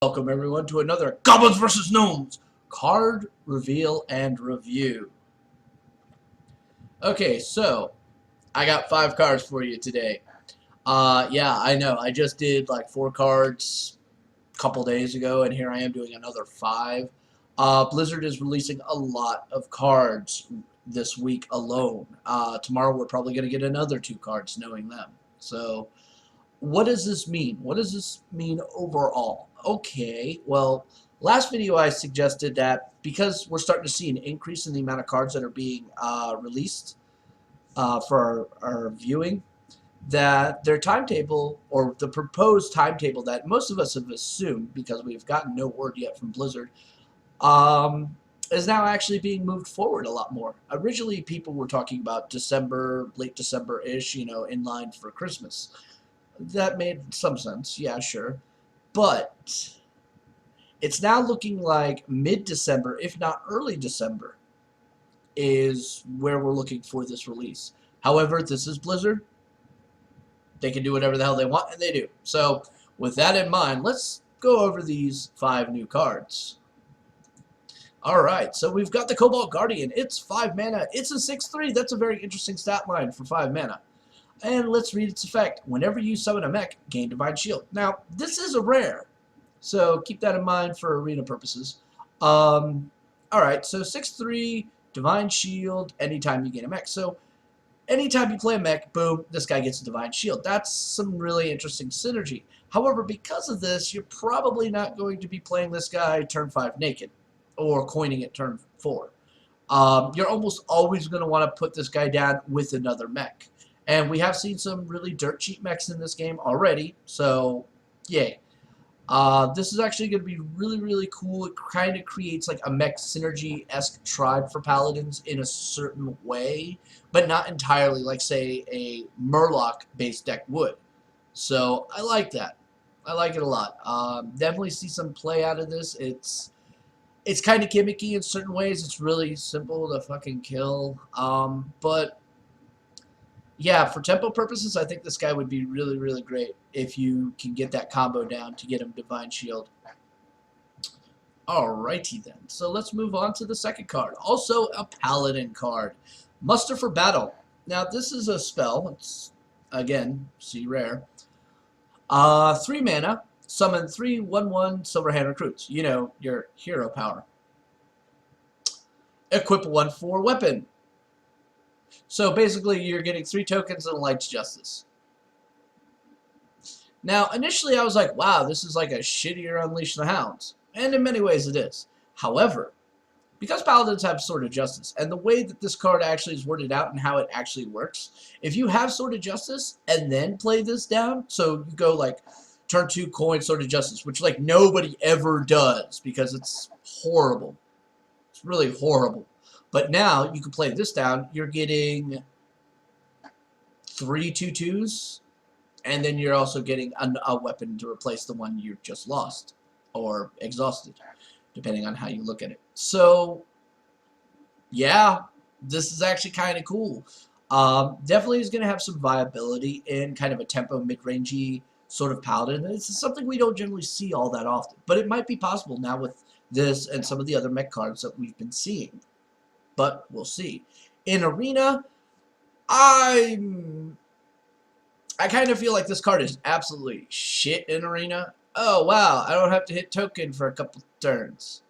Welcome everyone to another Goblins vs. Gnomes card reveal and review. Okay, so I got 5 cards for you today. Yeah, I know. I just did like 4 cards a couple days ago, and here I am doing another 5. Blizzard is releasing a lot of cards this week alone. Tomorrow we're probably going to get another 2 cards, knowing them. So, what does this mean? What does this mean overall? Okay, well, last video I suggested that because we're starting to see an increase in the amount of cards that are being released for our viewing, that their timetable, or the proposed timetable that most of us have assumed, because we've gotten no word yet from Blizzard, is now actually being moved forward a lot more. Originally, people were talking about December, late December-ish, in line for Christmas. That made some sense, yeah, sure. But it's now looking like mid-December, if not early December, is where we're looking for this release. However, this is Blizzard. They can do whatever the hell they want, and they do. So, with that in mind, let's go over these 5 new cards. Alright, so we've got the Cobalt Guardian. It's 5 mana. It's a 6/3. That's a very interesting stat line for 5 mana. And let's read its effect. Whenever you summon a mech, gain Divine Shield. Now, this is a rare, so keep that in mind for arena purposes. Alright, so 6/3, Divine Shield, anytime you gain a mech. So, anytime you play a mech, boom, this guy gets a Divine Shield. That's some really interesting synergy. However, because of this, you're probably not going to be playing this guy turn 5 naked, or coining it turn 4. You're almost always going to want to put this guy down with another mech. And we have seen some really dirt cheap mechs in this game already, so yay. This is actually going to be really, really cool. It kind of creates like a mech synergy-esque tribe for paladins in a certain way, but not entirely like, say, a Murloc-based deck would. So I like that. I like it a lot. Definitely see some play out of this. It's kind of gimmicky in certain ways. It's really simple to fucking kill, but yeah, for tempo purposes, I think this guy would be really, really great if you can get that combo down to get him Divine Shield. Alrighty then. So let's move on to the second card. Also a Paladin card. Muster for Battle. Now this is a spell. It's, again, see rare. 3 mana. Summon 3 1/1 Silverhand Recruits. You know, your hero power. Equip a 1/4 weapon. So basically, you're getting 3 tokens and a Light's Justice. Now, initially I was like, wow, this is like a shittier Unleash the Hounds. And in many ways it is. However, because Paladins have Sword of Justice, and the way that this card actually is worded out and how it actually works, if you have Sword of Justice and then play this down, so you go like turn 2 coin Sword of Justice, which like nobody ever does because it's horrible. It's really horrible. But now, you can play this down, you're getting 3 2/2s, and then you're also getting a weapon to replace the one you just lost, or exhausted, depending on how you look at it. So, yeah, this is actually kind of cool. Definitely is going to have some viability in kind of a tempo, mid-rangey sort of paladin. This is something we don't generally see all that often, but it might be possible now with this and some of the other mech cards that we've been seeing. But we'll see. In Arena, I kind of feel like this card is absolutely shit in Arena. Oh, wow, I don't have to hit token for a couple turns.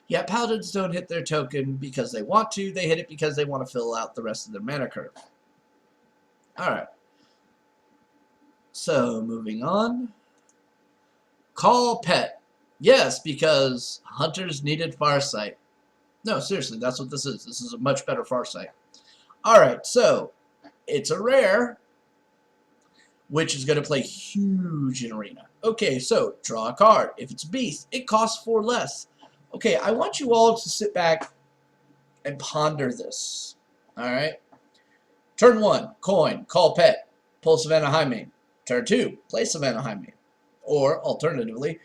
Yeah, Paladins don't hit their token because they want to. They hit it because they want to fill out the rest of their mana curve. Alright. So, moving on. Call Pet. Yes, because Hunters needed Farsight. No, seriously, that's what this is. This is a much better Farsight. Alright, so, it's a rare, which is going to play huge in Arena. Okay, so, draw a card. If it's a beast, it costs 4 less. Okay, I want you all to sit back and ponder this. Alright? Turn 1, coin, call pet, pull Savannah Highmane. Turn 2, play Savannah Highmane. Or, alternatively,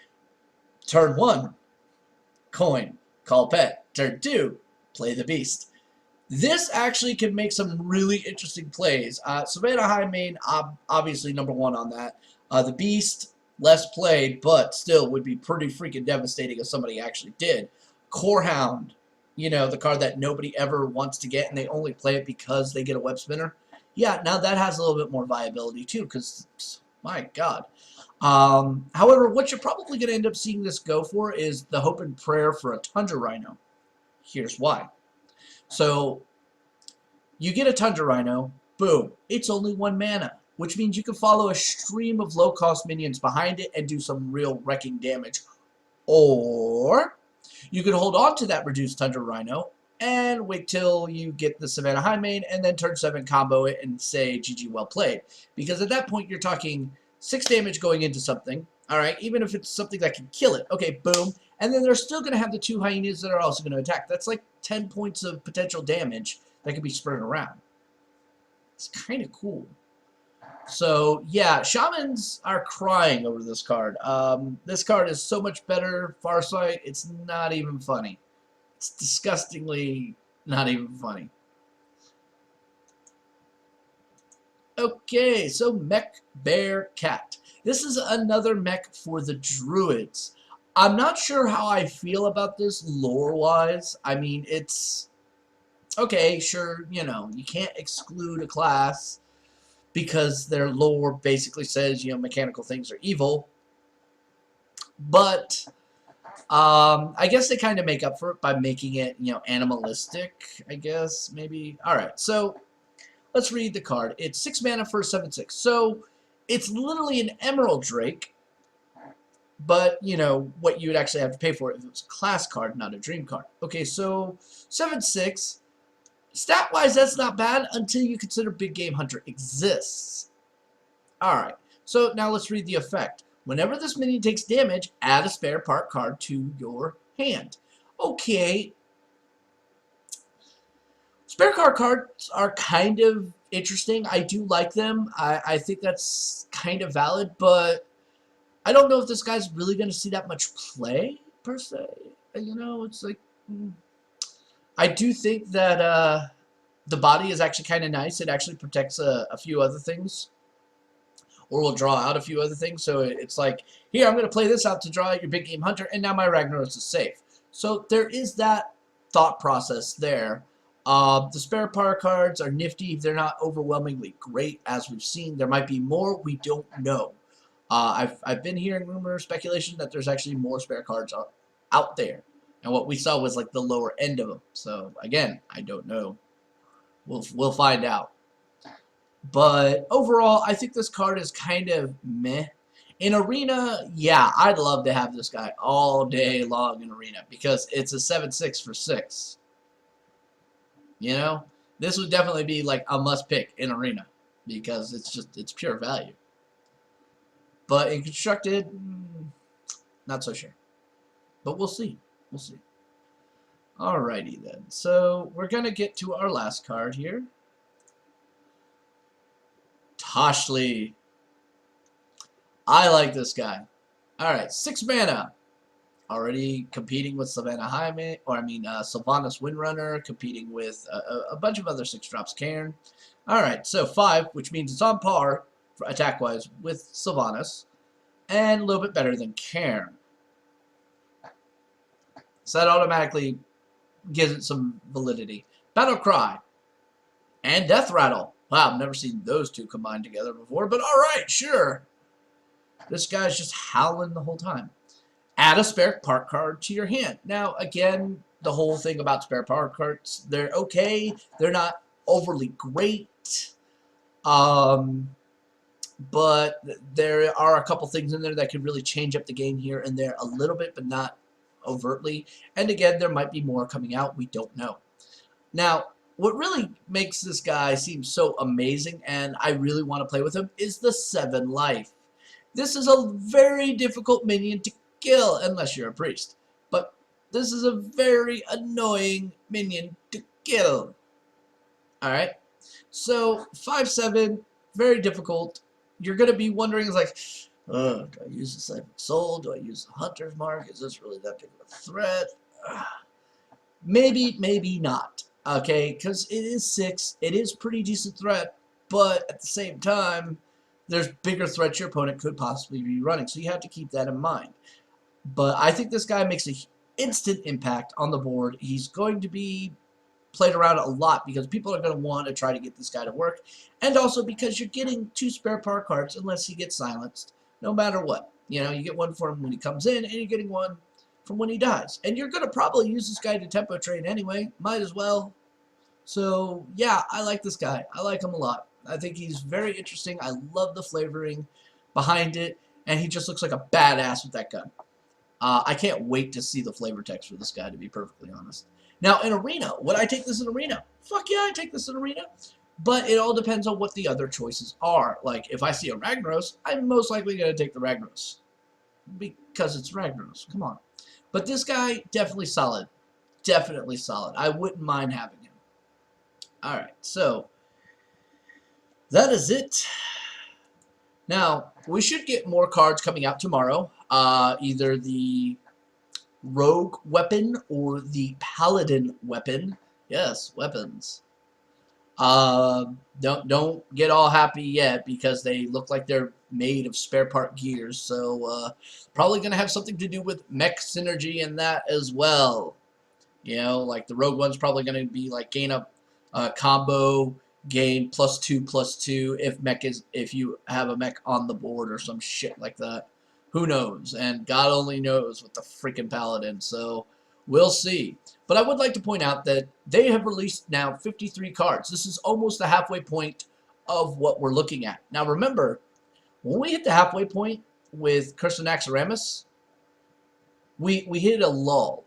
turn 1, coin, call pet. Turn 2, play the beast. This actually can make some really interesting plays. Savannah Highmane, obviously number 1 on that. The beast, less played, but still would be pretty freaking devastating if somebody actually did. Corehound, you know, the card that nobody ever wants to get, and they only play it because they get a web spinner. Yeah, now that has a little bit more viability too, because, my God. However, what you're probably going to end up seeing this go for is the hope and prayer for a Tundra Rhino. Here's why. So, you get a Tundra Rhino, boom, it's only 1 mana, which means you can follow a stream of low-cost minions behind it and do some real wrecking damage. Or, you could hold on to that reduced Tundra Rhino and wait till you get the Savannah Highmane and then turn 7 combo it and say GG well played. Because at that point you're talking 6 damage going into something, alright, even if it's something that can kill it. Okay, boom. And then they're still going to have the 2 hyenas that are also going to attack. That's like 10 points of potential damage that can be spread around. It's kind of cool. So, yeah, Shamans are crying over this card. This card is so much better, Farsight, it's not even funny. It's disgustingly not even funny. Okay, so Mech-bear-cat. This is another mech for the Druids. I'm not sure how I feel about this lore-wise. I mean, it's... okay, sure, you know, you can't exclude a class because their lore basically says, you know, mechanical things are evil. But I guess they kind of make up for it by making it, you know, animalistic, I guess, maybe. Alright, so let's read the card. It's 6 mana for a 7/6. So it's literally an Emerald Drake, but, you know, what you would actually have to pay for it if it was a class card, not a dream card. Okay, so 7/6. Stat-wise, that's not bad until you consider Big Game Hunter exists. Alright, so now let's read the effect. Whenever this minion takes damage, add a spare part card to your hand. Okay. Spare card cards are kind of interesting. I do like them. I think that's kind of valid, but I don't know if this guy's really going to see that much play, per se. You know, it's like... I do think that the body is actually kind of nice. It actually protects a few other things. Or will draw out a few other things. So it's like, here, I'm going to play this out to draw out your Big Game Hunter, and now my Ragnaros is safe. So there is that thought process there. The spare power cards are nifty. They're not overwhelmingly great, as we've seen. There might be more. We don't know. I've been hearing rumors, speculation that there's actually more spare cards out there. And what we saw was like the lower end of them. So again, I don't know. We'll find out. But overall, I think this card is kind of meh. In Arena, yeah, I'd love to have this guy all day long in Arena because it's a 7/6 for 6. You know, this would definitely be like a must pick in Arena because it's pure value. But in Constructed, not so sure. But we'll see. We'll see. Alrighty then. So we're gonna get to our last card here. Toshley. I like this guy. Alright, 6 mana. Already competing with Savannah Highmane, or I mean Sylvanas Windrunner, competing with a bunch of other 6-drops Cairn. Alright, so 5, which means it's on par, attack-wise, with Sylvanas, and a little bit better than Cairn. So that automatically gives it some validity. Battle Cry and Death Rattle. Wow, I've never seen those two combined together before, but alright, sure. This guy's just howling the whole time. Add a spare part card to your hand. Now, again, the whole thing about spare part cards, they're okay. They're not overly great. But there are a couple things in there that could really change up the game here and there a little bit, but not overtly. And again, there might be more coming out. We don't know. Now, what really makes this guy seem so amazing, and I really want to play with him, is the 7 life. This is a very difficult minion to kill, unless you're a priest. But this is a very annoying minion to kill. Alright? So, 5/7, very difficult. You're going to be wondering, like, do I use the Siphon Soul? Do I use the Hunter's Mark? Is this really that big of a threat? Maybe, maybe not. Okay, because it is 6. It is pretty decent threat, but at the same time, there's bigger threats your opponent could possibly be running. So you have to keep that in mind. But I think this guy makes an instant impact on the board. He's going to be played around a lot because people are going to want to try to get this guy to work. And also because you're getting 2 spare power cards unless he gets silenced, no matter what. You know, you get one for him when he comes in, and you're getting one from when he dies. And you're going to probably use this guy to tempo trade anyway. Might as well. So, yeah, I like this guy. I like him a lot. I think he's very interesting. I love the flavoring behind it. And he just looks like a badass with that gun. I can't wait to see the flavor text for this guy, to be perfectly honest. Now, in Arena, would I take this in Arena? Fuck yeah, I take this in Arena. But it all depends on what the other choices are. Like, if I see a Ragnaros, I'm most likely going to take the Ragnaros. Because it's Ragnaros. Come on. But this guy, definitely solid. Definitely solid. I wouldn't mind having him. Alright, so that is it. Now, we should get more cards coming out tomorrow. Either the Rogue weapon or the Paladin weapon. Yes, weapons. Don't get all happy yet because they look like they're made of spare part gears. So probably going to have something to do with mech synergy in that as well. You know, like the Rogue one's probably going to be like gain up combo, gain +2/+2 if you have a mech on the board or some shit like that. Who knows? And God only knows with the freaking Paladin. So we'll see. But I would like to point out that they have released now 53 cards. This is almost the halfway point of what we're looking at. Now remember, when we hit the halfway point with Curse of Naxxramas, we hit a lull.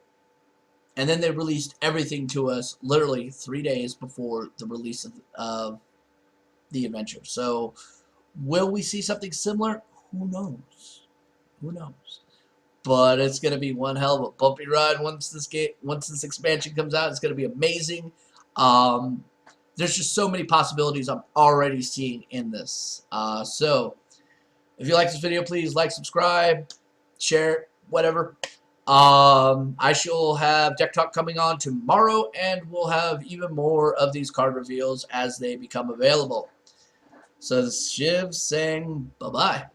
And then they released everything to us literally 3 days before the release of the adventure. So will we see something similar? Who knows? Who knows? But it's going to be one hell of a bumpy ride once this expansion comes out. It's going to be amazing. There's just so many possibilities I'm already seeing in this. So if you like this video, please like, subscribe, share, whatever. I shall have Deck Talk coming on tomorrow, and we'll have even more of these card reveals as they become available. So this is Shiv saying bye-bye.